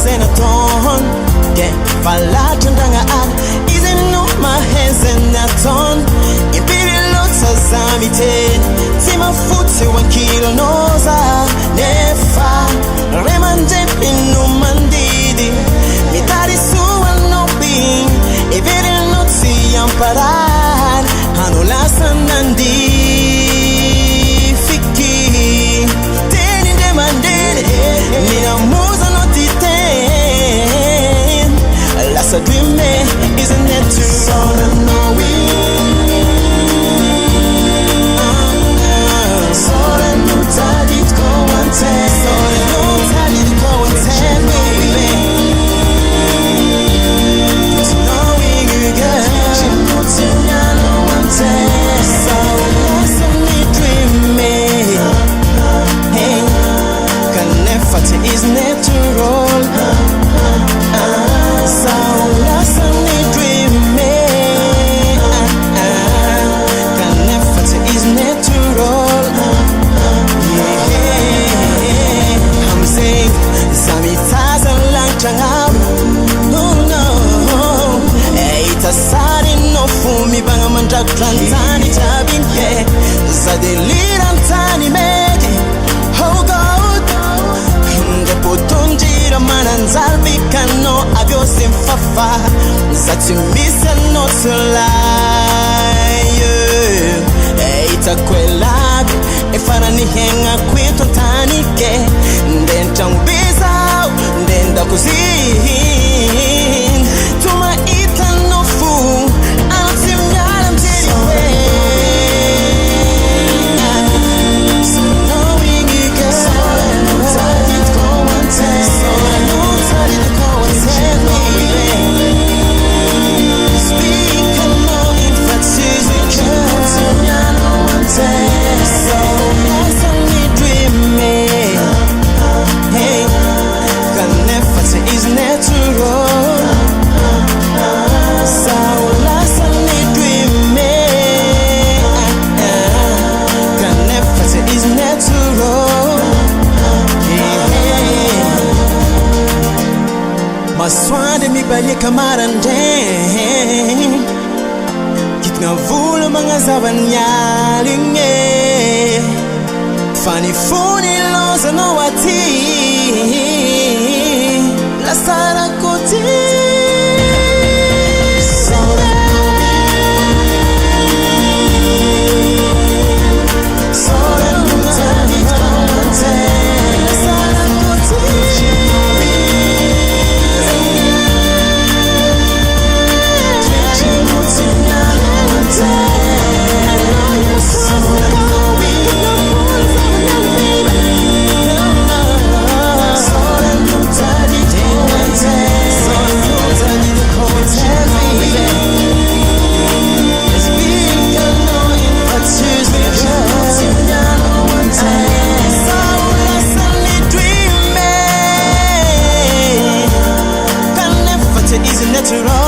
senaton ke falatundanga an isn't no my hands and that on imperial lots azamite tima futi 1 kilo noza nefa remande pinu mandidi mitari suwa no bin imperial lots yamparan hanula sanandi fiki teni demandele mina muza no titem last a dream isn't it too soon and knowing is natural. So listen me dreaming. Can never is natural. Yeah, I'm saying Zamitas and Langchangam. Oh no, it's a sari no fumi bangamanda plantani tabin. Yeah, Zadeli Antani make. Oh God. Potonjira mananzalbika no avyo simfafa zatimisa no tulaye itakwela efana ni henga kwito tanike ndenta mbiza ndenda kuzin tuma ita no fu anatimyala mtiriwe Maswande mi bali kamarande kitna vulu mga zabanyalinge fani funi loza no wati la sara koti natural.